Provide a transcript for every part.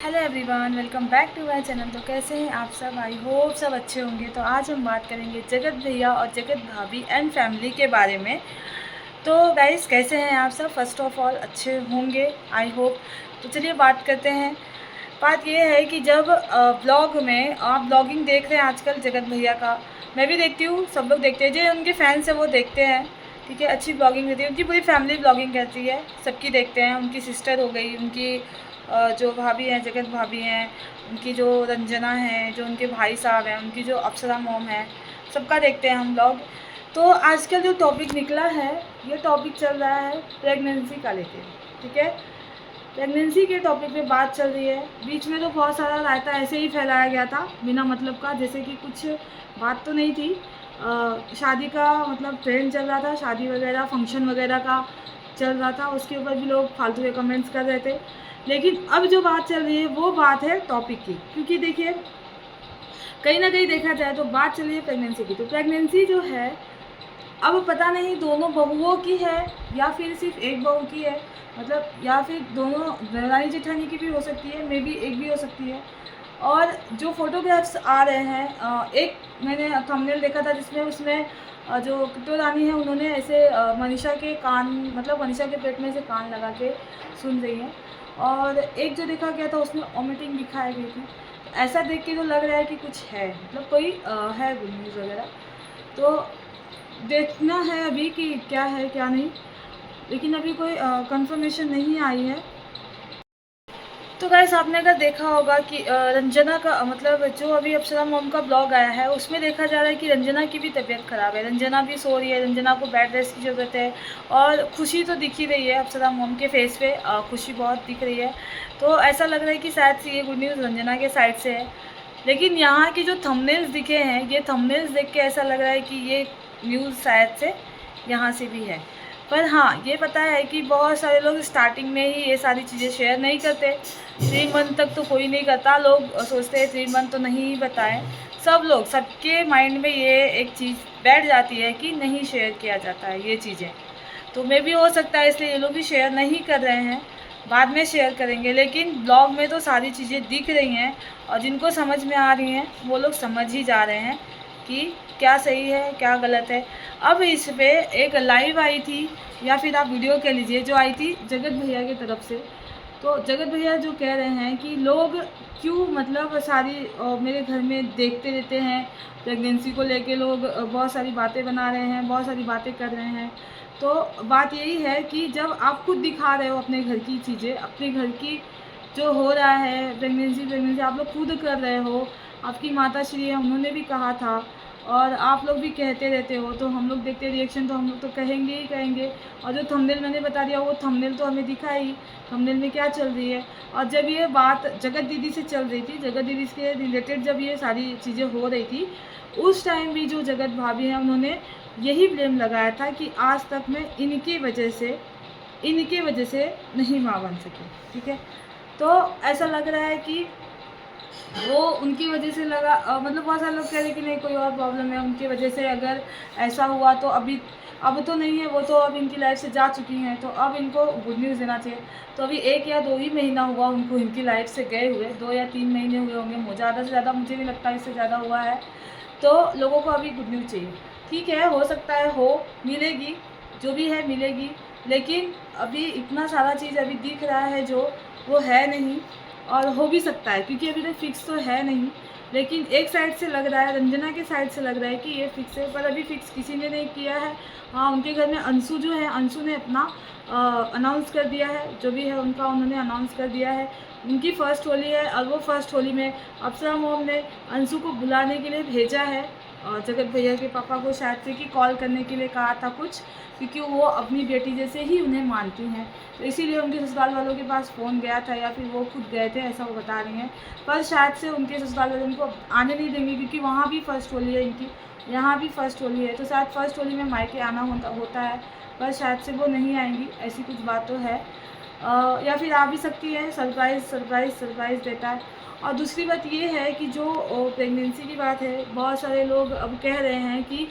Hello everyone, welcome back to my channel. तो कैसे हैं आप सब? आई होप सब अच्छे होंगे। तो आज हम बात करेंगे जगत भैया और जगत भाभी एंड फैमिली के बारे में। तो गाइस, कैसे हैं आप सब? फर्स्ट ऑफ ऑल अच्छे होंगे, आई होप। तो चलिए बात करते हैं। बात ये है कि जब ब्लॉग में आप ब्लॉगिंग देख रहे हैं आजकल जगत भैया का, मैं भी देखती हूँ, सब लोग देखते हैं, जो उनके फैंस हैं वो देखते हैं। ठीक है, अच्छी ब्लॉगिंग रहती है उनकी, पूरी फैमिली ब्लॉगिंग करती है, सबकी देखते हैं। उनकी सिस्टर हो गई, उनकी जो भाभी हैं, जगत भाभी हैं, उनकी जो रंजना है, जो उनके भाई साहब हैं, उनकी जो अप्सरा मॉम है, सबका देखते हैं हम लोग। तो आजकल जो टॉपिक निकला है, ये टॉपिक चल रहा है प्रेगनेंसी का लेके। ठीक है, प्रेगनेंसी के टॉपिक पे बात चल रही है। बीच में तो बहुत सारा रायता ऐसे ही फैलाया गया था बिना मतलब का, जैसे कि कुछ बात तो नहीं थी। शादी का मतलब ट्रेंड चल रहा था, शादी वगैरह फंक्शन वगैरह का चल रहा था, उसके ऊपर भी लोग फालतू के कमेंट्स कर रहे थे। लेकिन अब जो बात चल रही है वो बात है टॉपिक की, क्योंकि देखिए कहीं ना कहीं देखा जाए तो बात चल रही है प्रेगनेंसी की। तो प्रेगनेंसी जो है, अब पता नहीं दोनों बहुओं की है या फिर सिर्फ एक बहू की है, मतलब या फिर दोनों रानी जेठानी की भी हो सकती है, मे बी एक भी हो सकती है। और जो फोटोग्राफ्स आ रहे हैं, एक मैंने थंबनेल देखा था जिसमें उसमें जो किट्टू रानी है, उन्होंने ऐसे मनीषा के कान, मतलब मनीषा के पेट में से कान लगा के सुन रही हैं। और एक जो देखा गया था उसमें वॉमिटिंग दिखाई गई थी। ऐसा देख के तो लग रहा है कि कुछ है, मतलब कोई है गुड न्यूज़ वगैरह। तो देखना है अभी कि क्या है क्या नहीं, लेकिन अभी कोई कंफर्मेशन नहीं आई है। तो गाइस, आपने अगर देखा होगा कि रंजना का मतलब जो अभी अप्सरा मॉम का ब्लॉग आया है, उसमें देखा जा रहा है कि रंजना की भी तबीयत ख़राब है, रंजना भी सो रही है, रंजना को बेड रेस्ट की ज़रूरत है। और खुशी तो दिख ही रही है अप्सरा मॉम के फेस पे, खुशी बहुत दिख रही है। तो ऐसा लग रहा है कि शायद से ये गुड न्यूज़ रंजना के साइड से है। लेकिन यहाँ की जो थंबनेल्स दिखे हैं, ये थंबनेल्स देख के ऐसा लग रहा है कि ये न्यूज़ शायद से यहाँ से भी है। पर हाँ, ये पता है कि बहुत सारे लोग स्टार्टिंग में ही ये सारी चीज़ें शेयर नहीं करते। 3 मंथ तक तो कोई नहीं करता, लोग सोचते हैं 3 मंथ तो नहीं बताएं। सब लोग, सबके माइंड में ये एक चीज़ बैठ जाती है कि नहीं शेयर किया जाता है ये चीज़ें। तो मे भी हो सकता है इसलिए ये लोग भी शेयर नहीं कर रहे हैं, बाद में शेयर करेंगे। लेकिन ब्लॉग में तो सारी चीज़ें दिख रही हैं, और जिनको समझ में आ रही हैं वो लोग समझ ही जा रहे हैं कि क्या सही है क्या गलत है। अब इस पे एक लाइव आई थी, या फिर आप वीडियो कह लीजिए, जो आई थी जगत भैया की तरफ से। तो जगत भैया जो कह रहे हैं कि लोग क्यों मतलब सारी मेरे घर में देखते रहते हैं, प्रेगनेंसी को लेके लोग बहुत सारी बातें बना रहे हैं, बहुत सारी बातें कर रहे हैं। तो बात यही है कि जब आप खुद दिखा रहे हो अपने घर की चीज़ें, अपने घर की जो हो रहा है, प्रेगनेंसी आप लोग खुद कर रहे हो। आपकी माता श्री है, उन्होंने भी कहा था, और आप लोग भी कहते रहते हो, तो हम लोग देखते रिएक्शन, तो हम लोग तो कहेंगे ही कहेंगे। और जो थंबनेल मैंने बता दिया, वो थंबनेल तो हमें दिखा ही, थंबनेल में क्या चल रही है। और जब ये बात जगत दीदी से चल रही थी, जगत दीदी के रिलेटेड जब ये सारी चीज़ें हो रही थी, उस टाइम भी जो जगत भाभी हैं उन्होंने यही ब्लेम लगाया था कि आज तक मैं इनकी वजह से नहीं माँ बन सकी। ठीक है, तो ऐसा लग रहा है कि वो उनकी वजह से लगा, मतलब बहुत सारे लोग कह रहे हैं कि नहीं कोई और प्रॉब्लम है उनकी वजह से, अगर ऐसा हुआ तो अभी अब तो नहीं है, वो तो अब इनकी लाइफ से जा चुकी हैं, तो अब इनको गुड न्यूज़ देना चाहिए। तो अभी 1 या 2 ही महीना हुआ उनको इनकी लाइफ से गए हुए, 2 या 3 महीने हुए होंगे, ज़्यादा से ज़्यादा मुझे नहीं लगता इससे ज़्यादा हुआ है। तो लोगों को अभी गुड न्यूज़ चाहिए। ठीक है, हो सकता है हो मिलेगी, जो भी है मिलेगी, लेकिन अभी इतना सारा चीज़ अभी दिख रहा है जो वो है नहीं। और हो भी सकता है क्योंकि अभी तक फिक्स तो है नहीं, लेकिन एक साइड से लग रहा है, रंजना के साइड से लग रहा है कि ये फिक्स है, पर अभी फिक्स किसी ने नहीं किया है। हाँ, उनके घर में अंशु जो है, अंशु ने अपना अनाउंस कर दिया है, जो भी है उनका उन्होंने अनाउंस कर दिया है। उनकी फ़र्स्ट होली है, और वो फर्स्ट होली में अप्सरा मॉम ने अंशु को बुलाने के लिए भेजा है, और जगत भैया के पापा को शायद से कि कॉल करने के लिए कहा था कुछ, क्योंकि वो अपनी बेटी जैसे ही उन्हें मानती हैं। तो इसीलिए उनके ससुराल वालों के पास फ़ोन गया था, या फिर वो खुद गए थे, ऐसा वो बता रही हैं। पर शायद से उनके ससुराल वाले उनको आने नहीं देंगे, क्योंकि वहाँ भी फ़र्स्ट होली है इनकी, यहाँ भी फ़र्स्ट होली है। तो शायद फ़र्स्ट होली में मायके आना होता है, पर शायद से वो नहीं आएंगी, ऐसी कुछ बात तो है। या फिर आ भी सकती है, सरप्राइज़ देता है। और दूसरी बात ये है कि जो प्रेगनेंसी की बात है, बहुत सारे लोग अब कह रहे हैं कि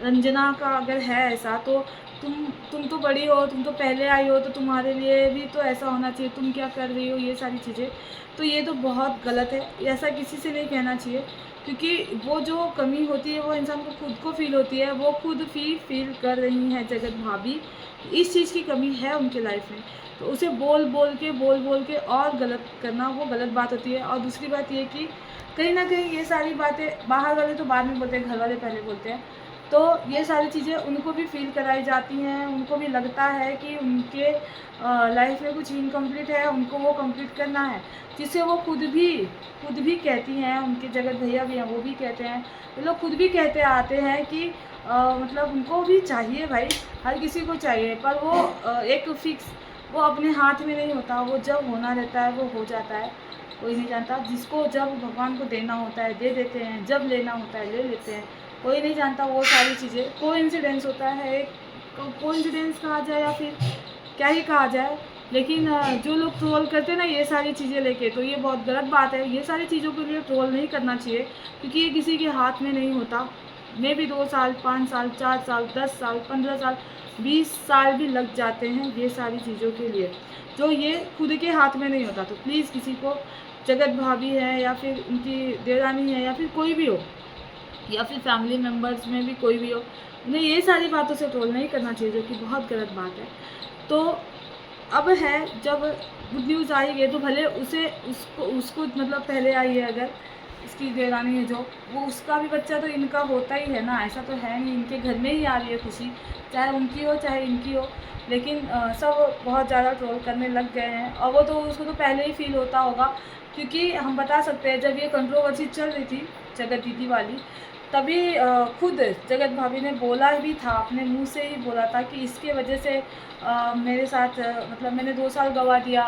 रंजना का अगर है ऐसा, तो तुम तो बड़ी हो, तुम तो पहले आई हो, तो तुम्हारे लिए भी तो ऐसा होना चाहिए, तुम क्या कर रही हो, ये सारी चीज़ें। तो ये तो बहुत गलत है, ऐसा किसी से नहीं कहना चाहिए, क्योंकि वो जो कमी होती है वो इंसान को खुद को फील होती है, वो खुद फील कर रही हैं जगत भाभी, इस चीज़ की कमी है उनके लाइफ में। तो उसे बोल बोल के और गलत करना, वो गलत बात होती है। और दूसरी बात ये कि कहीं ना कहीं ये सारी बातें बाहर वाले तो बाद में बोलते हैं, घर वाले पहले बोलते हैं। तो ये सारी चीज़ें उनको भी फील कराई जाती हैं, उनको भी लगता है कि उनके लाइफ में कुछ इनकम्प्लीट है, उनको वो कंप्लीट करना है, जिससे वो खुद भी कहती हैं, उनके जगत भैया भी हैं वो भी कहते हैं, वो लोग खुद भी कहते आते हैं कि मतलब उनको भी चाहिए भाई, हर किसी को चाहिए, पर वो एक फिक्स, वो अपने हाथ में नहीं होता, वो जब होना रहता है वो हो जाता है, कोई नहीं जानता। जिसको जब भगवान को देना होता है दे देते हैं, जब लेना होता है ले लेते हैं, कोई नहीं जानता वो सारी चीज़ें। कोइंसिडेंस होता है, कोइंसिडेंस कहा जाए या फिर क्या ही कहा जाए। लेकिन जो लोग ट्रोल करते हैं ना ये सारी चीज़ें लेके, तो ये बहुत गलत बात है। ये सारी चीज़ों के लिए ट्रोल नहीं करना चाहिए, क्योंकि ये किसी के हाथ में नहीं होता। मे भी 2 साल, 5 साल, 4 साल, 10 साल, 15 साल, 20 साल भी लग जाते हैं ये सारी चीज़ों के लिए, जो ये खुद के हाथ में नहीं होता। तो प्लीज़ किसी को, जगत भाभी है या फिर उनकी देवरानी है या फिर कोई भी हो, या फिर फैमिली मेम्बर्स में भी कोई भी हो, उन्हें ये सारी बातों से ट्रोल नहीं करना चाहिए, जो कि बहुत गलत बात है। तो अब है, जब गुड न्यूज़ आई है तो भले उसे उसको उसको मतलब पहले आई है, अगर इसकी देवरानी है जो, वो उसका भी बच्चा तो इनका होता ही है ना, ऐसा तो है नहीं, इनके घर में ही आ रही है खुशी, चाहे उनकी हो चाहे इनकी हो। लेकिन सब बहुत ज़्यादा ट्रोल करने लग गए हैं, और वो तो उसको तो पहले ही फील होता होगा, क्योंकि हम बता सकते हैं जब ये कंट्रोवर्सी चल रही थी जगत दीदी वाली, तभी खुद जगत भाभी ने बोला भी था, अपने मुंह से ही बोला था कि इसके वजह से मेरे साथ मतलब मैंने 2 साल गंवा दिया,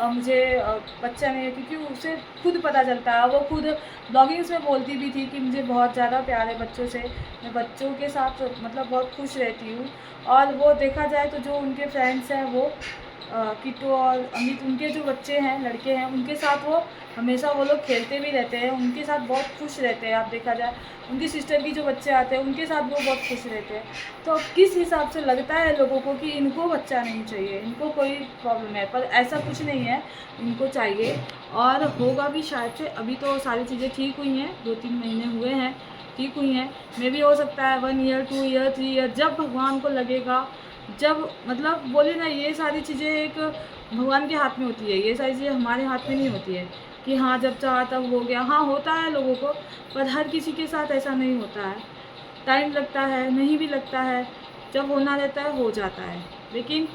मुझे बच्चा नहीं है, क्योंकि उसे खुद पता चलता है। वो खुद ब्लॉगिंग्स में बोलती भी थी कि मुझे बहुत ज़्यादा प्यार है बच्चों से, मैं बच्चों के साथ मतलब बहुत खुश रहती हूँ। और वो देखा जाए तो जो उनके फ्रेंड्स हैं वो किट्टू और अमित, उनके जो बच्चे हैं, लड़के हैं, उनके साथ वो हमेशा वो लोग खेलते भी रहते हैं, उनके साथ बहुत खुश रहते हैं। आप देखा जाए उनकी सिस्टर की जो बच्चे आते हैं उनके साथ वो बहुत खुश रहते हैं। तो किस हिसाब से लगता है लोगों को कि इनको बच्चा नहीं चाहिए, इनको कोई प्रॉब्लम है, पर ऐसा कुछ नहीं है, इनको चाहिए और होगा भी शायद से। अभी तो सारी चीज़ें ठीक हुई हैं, 2-3 महीने हुए हैं, ठीक हुई हैं। मे भी हो सकता है 1 ईयर, 2 ईयर, 3 ईयर, जब भगवान को लगेगा, जब मतलब बोले ना, ये सारी चीज़ें एक भगवान के हाथ में होती है, ये सारी चीज़ें हमारे हाथ में नहीं होती है कि हाँ जब चाहा तब हो गया। हाँ होता है लोगों को, पर हर किसी के साथ ऐसा नहीं होता है, टाइम लगता है, नहीं भी लगता है, जब होना रहता है हो जाता है। लेकिन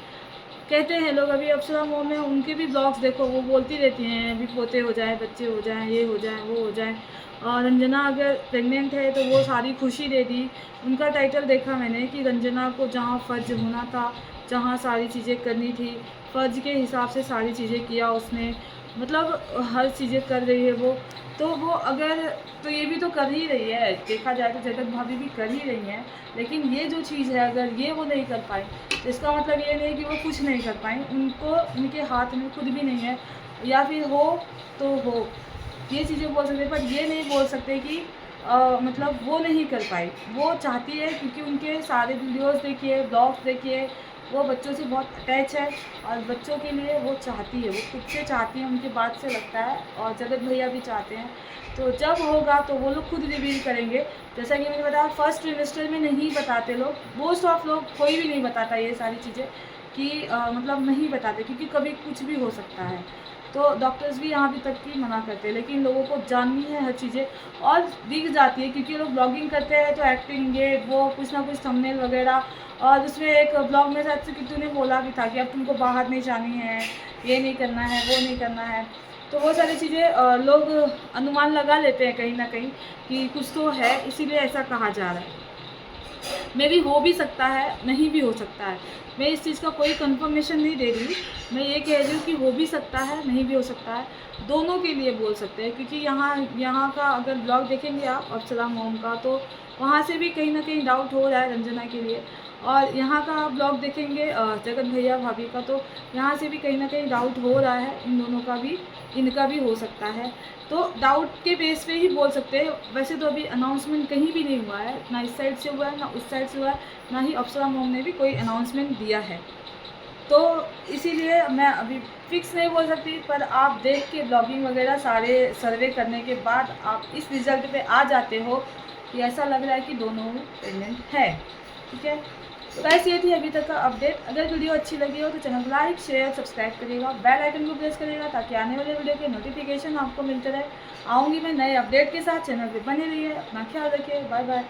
कहते हैं लोग, अभी अप्सरा मोम में उनके भी ब्लॉग्स देखो, वो बोलती रहती हैं अभी पोते हो जाए, बच्चे हो जाएं, ये हो जाए, वो हो जाए। और रंजना अगर प्रेग्नेंट है तो वो सारी खुशी दे दी। उनका टाइटल देखा मैंने कि रंजना को जहाँ फ़र्ज होना था, जहाँ सारी चीज़ें करनी थी, फ़र्ज के हिसाब से सारी चीज़ें किया उसने, मतलब हर चीज़ें कर रही है वो। तो वो अगर, तो ये भी तो कर ही रही है, देखा जाए तो जगत भाभी भी कर ही रही हैं। लेकिन ये जो चीज़ है, अगर ये वो नहीं कर पाई तो इसका मतलब ये नहीं कि वो कुछ नहीं कर पाई, उनको उनके हाथ में खुद भी नहीं है, या फिर हो तो हो, ये चीज़ें बोल सकते, पर ये नहीं बोल सकते कि मतलब वो नहीं कर पाई। वो चाहती है, क्योंकि उनके सारे वीडियोस देखिए, ब्लॉग्स देखिए, वो बच्चों से बहुत अटैच है और बच्चों के लिए वो चाहती है, वो खुद से चाहती है, उनकी बात से लगता है, और जगत भैया भी चाहते हैं। तो जब होगा तो वो लोग खुद रिवील करेंगे। जैसा कि मैंने बताया, फर्स्ट ट्रिमेस्टर में नहीं बताते लोग, मोस्ट ऑफ लोग, कोई भी नहीं बताता ये सारी चीज़ें कि मतलब नहीं बताते, क्योंकि कभी कुछ भी हो सकता है। तो डॉक्टर्स भी यहाँ भी तक की मना करते हैं, लेकिन लोगों को जाननी है हर चीज़ें, और दिख जाती है, क्योंकि लोग ब्लॉगिंग करते हैं तो एक्टिंग, ये वो, कुछ ना कुछ थंबनेल वगैरह। और उसमें एक ब्लॉग में शायद से किट्टू ने बोला भी था कि अब तुमको बाहर नहीं जानी है, ये नहीं करना है, वो नहीं करना है। तो वो सारी चीज़ें लोग अनुमान लगा लेते हैं कहीं ना कहीं कि कुछ तो है, इसीलिए ऐसा कहा जा रहा है। मे भी हो भी सकता है, नहीं भी हो सकता है, मैं इस चीज़ का कोई कंफर्मेशन नहीं दे रही, मैं ये कह रही हूँ कि हो भी सकता है, नहीं भी हो सकता है, दोनों के लिए बोल सकते हैं। क्योंकि यहाँ का अगर ब्लॉग देखेंगे आप अप्सरा मोम का, तो वहाँ से भी कहीं ना कहीं डाउट हो रहा है रंजना के लिए। और यहाँ का आप ब्लॉग देखेंगे जगत भैया भाभी का, तो यहाँ से भी कहीं ना कहीं डाउट हो रहा है, इन दोनों का भी, इनका भी हो सकता है। तो डाउट के बेस पे ही बोल सकते हैं। वैसे तो अभी अनाउंसमेंट कहीं भी नहीं हुआ है, ना इस साइड से हुआ है ना उस साइड से हुआ है, ना ही अप्सरा मॉम ने भी कोई अनाउंसमेंट दिया है। तो इसीलिए मैं अभी फिक्स नहीं बोल सकती, पर आप देख के ब्लॉगिंग वगैरह सारे सर्वे करने के बाद आप इस रिज़ल्ट पे आ जाते हो कि ऐसा लग रहा है कि दोनों प्रेग्नेंट है। ठीक है, तो गाइस ये थी अभी तक का अपडेट। अगर वीडियो अच्छी लगी हो तो चैनल को लाइक शेयर सब्सक्राइब करिएगा, बेल आइकन को प्रेस करिएगा ताकि आने वाले वीडियो के नोटिफिकेशन आपको मिलते रहे। आऊँगी मैं नए अपडेट के साथ, चैनल पर बने रहिए, अपना ख्याल रखिए, बाय बाय।